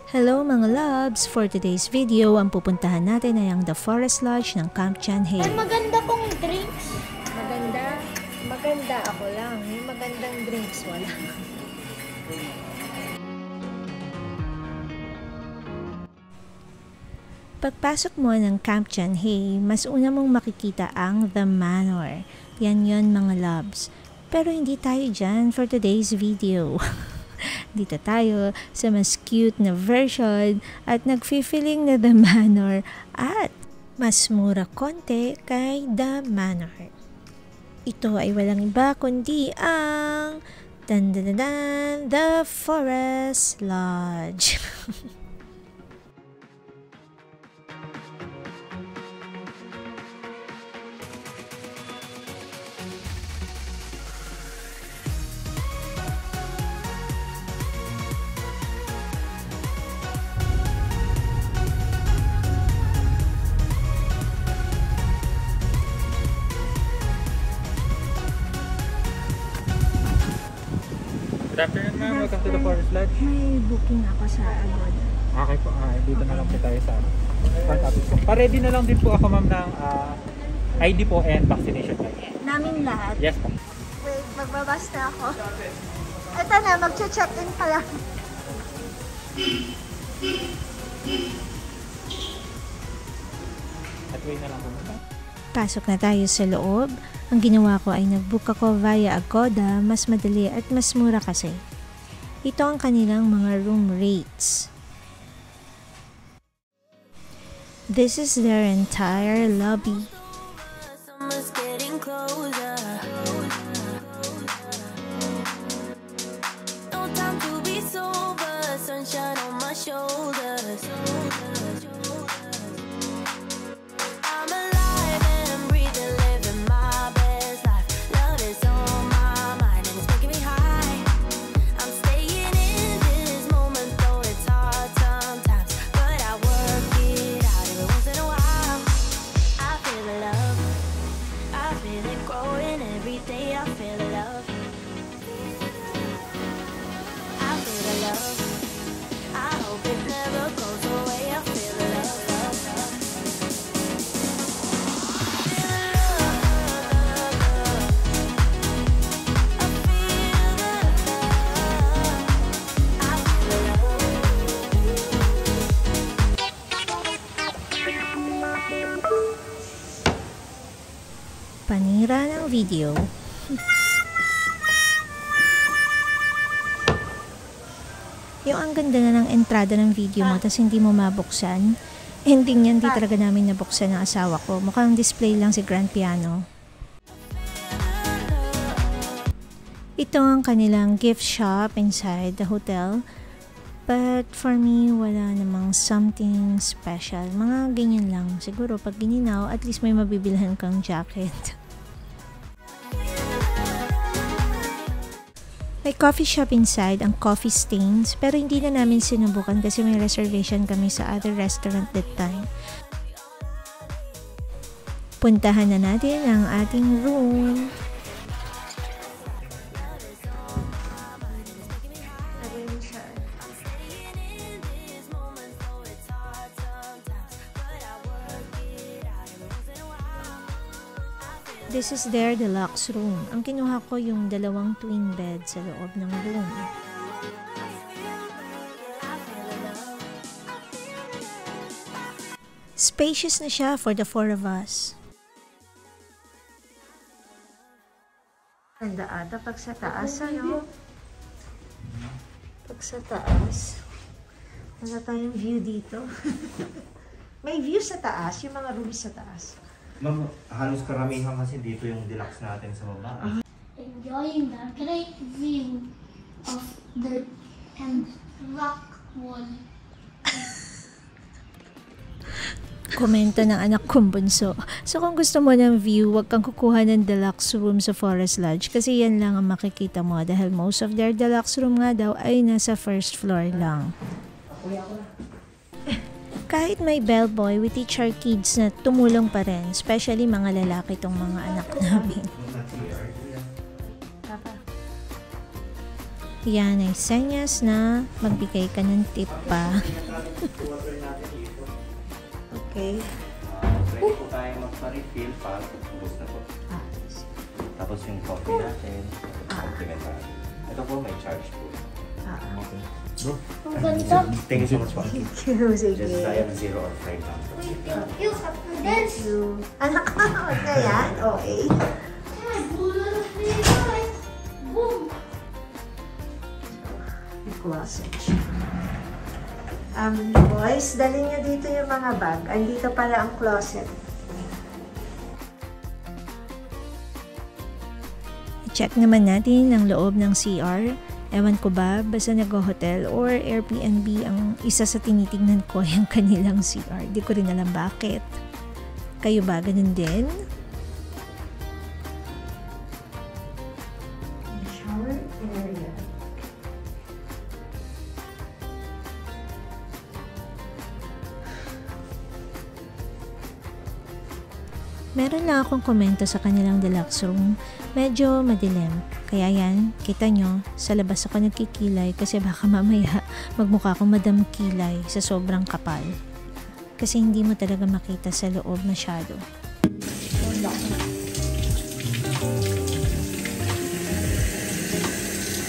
Hello mga loves! For today's video, ang pupuntahan natin ay ang The Forest Lodge ng Camp John Hay. Ay, maganda pong drinks. Maganda? Maganda ako lang. Yung magandang drinks, wala. Pagpasok mo ng Camp John Hay, mas una mong makikita ang The Manor. Yan yon mga loves. Pero hindi tayo dyan for today's video. Dito tayo sa mas cute na version at nagfi-feeling na The Manor at mas mura konti kay The Manor. Ito ay walang iba kundi ang The Forest Lodge. Good afternoon ma'am, welcome to the Forest Lodge. May booking ako sa Agoda. Okay po, dito na lang po tayo sa front office po. Pa-ready na lang din po ako ma'am ng ID po and vaccination card. Namin lahat? Yes po. Wait, magbabasta ako. Ito na, mag-check-in pa lang. At way na lang po ma'am. Pasok na tayo sa loob. Ang ginawa ko ay nag-book ako via Agoda, mas madali at mas mura kasi. Ito ang kanilang mga room rates. This is their entire lobby. Panira ng video. Yung ang ganda na ng entrada ng video mo tapos hindi mo mabuksan. Ending yan, di talaga namin nabuksan ng asawa ko. Mukhang display lang si grand piano. Ito ang kanilang gift shop inside the hotel. But for me, wala namang something special. Mga ganyan lang. Siguro pag gininaw, at least may mabibilhan kang jacket. May coffee shop inside, ang Coffee Stains, pero hindi na namin sinubukan kasi may reservation kami sa other restaurant that time. Puntahan na natin ang ating room. This is their deluxe room. Ang kinuha ko yung dalawang twin bed sa loob ng room. Spacious na siya for the 4 of us. Ganda ata pag sa taas, ano? Pag sa taas. Wala tayong view dito. May view sa taas, yung mga rooms sa taas. Ma'am, halos karamihan kasi dito yung deluxe natin sa baba. Enjoying the great view of the and rock wall. Komento ng anak kong bunso. So kung gusto mo ng view, wag kang kukuha ng deluxe room sa Forest Lodge kasi yan lang ang makikita mo dahil most of their deluxe room nga daw ay nasa first floor lang. Kahit may bellboy, we teach our kids na tumulong pa rin, especially mga lalaki tong mga anak namin. Yan ay senyas na magbigay ka ng tip pa. Okay. Ready po tayo magpa-refill pag ubos na po. Tapos yung coffee natin, complimentary. Ito po may charge po. Okay. Bro, Ang ganda. thank you so much po. Sige. Just I have 0 or 5 lang. Wait, you have to dance. Anak ka, huwag na yan. Okay. Boom. Closet. Boys, dali nyo dito yung mga bag. Andito pala ang closet. I-check naman natin ang loob ng CR. Ewan ko ba, basta nag-hotel or Airbnb ang isa sa tinitignan ko yung kanilang CR. Di ko rin alam bakit. Kayo ba ganun din? Shower area. Meron lang akong komento sa kanilang deluxe room. Medyo madilim. Kaya yan, kita nyo, sa labas ako nagkikilay kasi baka mamaya magmukha akong madam kilay sa sobrang kapal. Kasi hindi mo talaga makita sa loob masyado.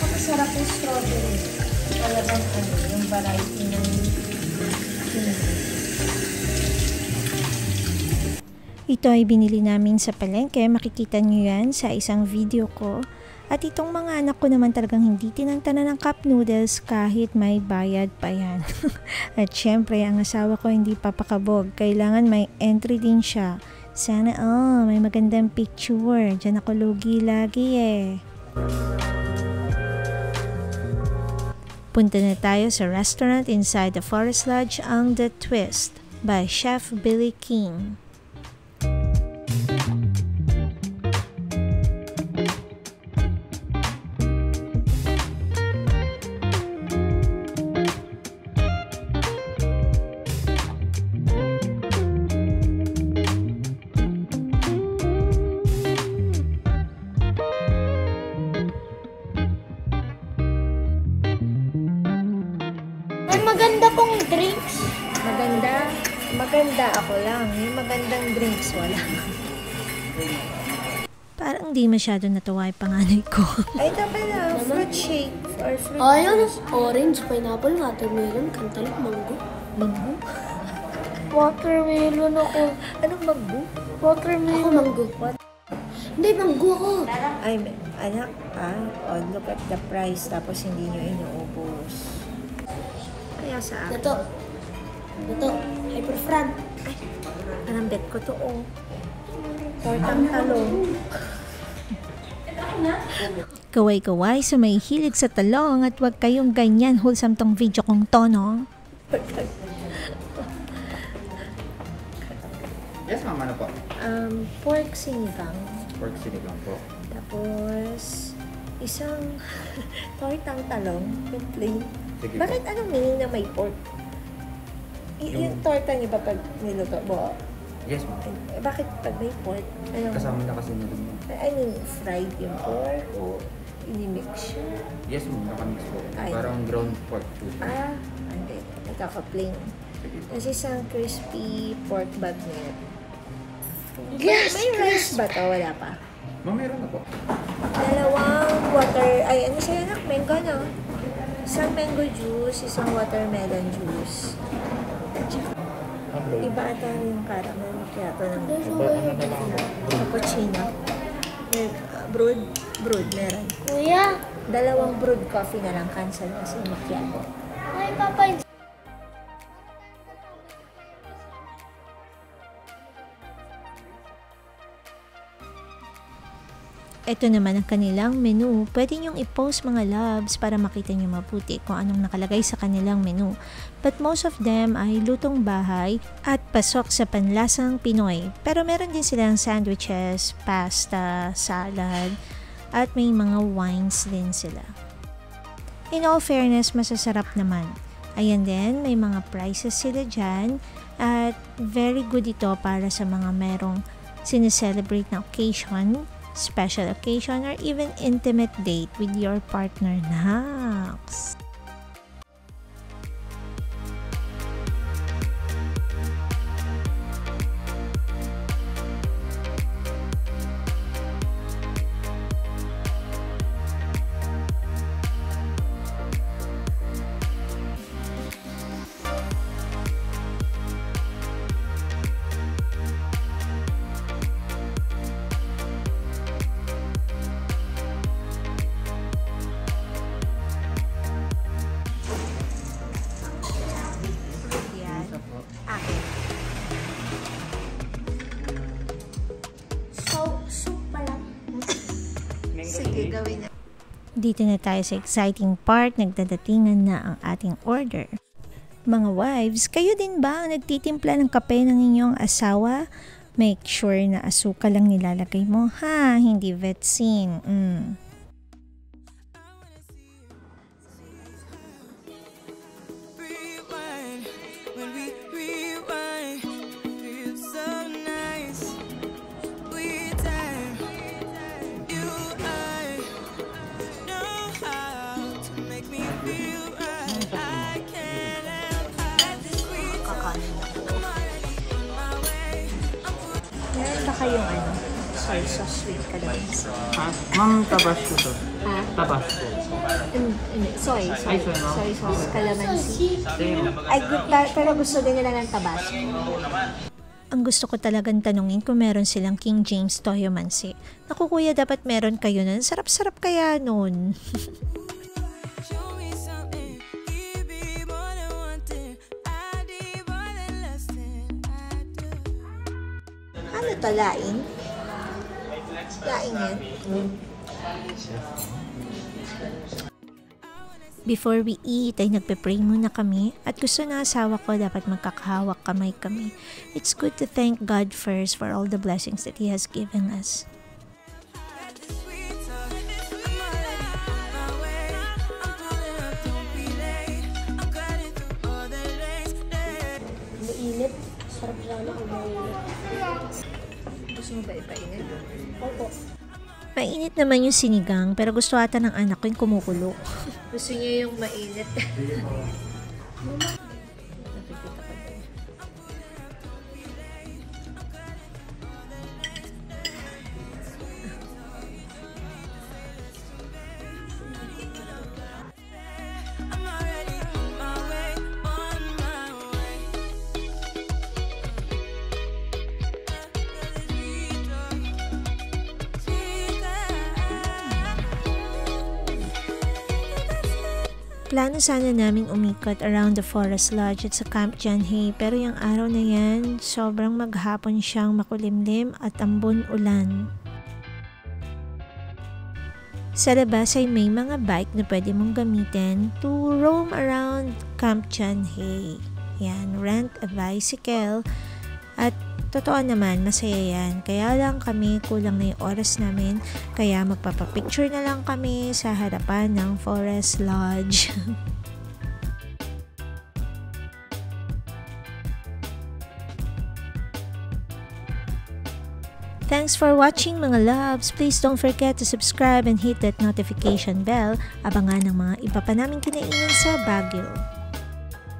Masarap yung strawberry. Talagang yung variety ng Ito ay binili namin sa palengke. Makikita nyo yan sa isang video ko. At itong mga anak ko naman talagang hindi tinantanan ng cup noodles kahit may bayad pa yan. At syempre, ang asawa ko hindi papakabog. Kailangan may entry din siya. Sana may magandang picture. Diyan ako lugi lagi eh. Punta na tayo sa restaurant inside the Forest Lodge, ang The Twist by Chef Billy King. May maganda pong drinks. Maganda ako lang. Yung magandang drinks, wala. Parang di masyado natuwa yung panganay ko. Ay, dapat na. Fruit shake or fruit Ayun, orange, pineapple, watermelon, cantaloupe, mango. mango. Watermelon ako. Anong mango? Watermelon. Ako mango. Hindi, mango ako. Ay, anak, look at the price tapos hindi nyo inuubos. Kaya sa akin. Ito, hyperfran. Ay, parang bet ko to, Tortang talong. Kaway-kaway sa may hilig sa talong at wag kayong ganyan wholesome tong video kong to, no? Yes, ma'am. Ano po? Pork sinigang. Pork sinigang po. Tapos, isang tortang talong, yung plain. Sige Bakit po. anong meaning na may pork? Yung torta niyo ba pag niluto mo? Yes, ma'am. Bakit pag may pork? Anong, Kasama na kasi nila mo. I mean, fried yung pork o inimix siya? Yes, ma'am. Nakamix po. Ay. Parang ground pork po siya. Hindi. Nagkaka-plain. Sige po. Tapos isang crispy pork bagnet. Yes, May rice ba to? Wala pa. Ma'am, meron na po. Dalawang ano siya anak? Mango, no? Isang mango juice, isang watermelon juice. Iba ata yung caramel macchiato ng cappuccino. Brood meron. Kuya, Dalawang brewed coffee na lang, cancel kasi macchiato. ay papa. Ito naman ang kanilang menu. Pwede nyong i-post mga loves para makita nyo mabuti kung anong nakalagay sa kanilang menu. But most of them ay lutong bahay at pasok sa panlasang Pinoy. Pero meron din silang sandwiches, pasta, salad, at may mga wines din sila. In all fairness, masasarap naman. Ayan din, may mga prices sila dyan at very good ito para sa mga merong sineselebrate na occasion. special occasion, or even intimate date with your partner. Naks! Sige, gawin na. Dito na tayo sa exciting part, nagdadatingan na ang ating order. Mga wives, kayo din ba ang nagtitimpla ng kape ng inyong asawa? Make sure na asukal lang nilalagay mo, ha? Hindi vetsin. Meron ba kayong soy sauce with calamansi? Ma'am, Tabasco to. Ha? Tabasco. Soy sauce, calamansi. Same. Ay, pero gusto din nila ng tabasco. Ang gusto ko talagang tanungin kung meron silang King James Toyo Mansi. Naku kuya, dapat meron kayo nun. Sarap-sarap kaya nun. Ano to, laing? Laing yan? Before we eat ay nagpe-pray muna kami at gusto na asawa ko dapat magkakahawak kamay kami. It's good to thank God first for all the blessings that He has given us. Mainit. Sarap sana kung mainit. Gusto mo ba ipainit? Opo. Mainit naman yung sinigang pero gusto ata ng anak ko yung kumukulo. Gusto niya yung mainit. Plano sana namin umikot around the Forest Lodge at sa Camp John Hay pero yung araw na yan, sobrang maghapon siyang makulimlim at ambon ulan. Sa labas ay may mga bike na pwede mong gamitin to roam around Camp John Hay. Yan, rent a bicycle at totoo naman, masaya yan. Kaya lang kami, kulang na yung oras namin. Kaya magpapapicture na lang kami sa harapan ng Forest Lodge. Thanks for watching mga loves. Please don't forget to subscribe and hit that notification bell. Abangan ng mga iba pa naming kinainan sa Baguio.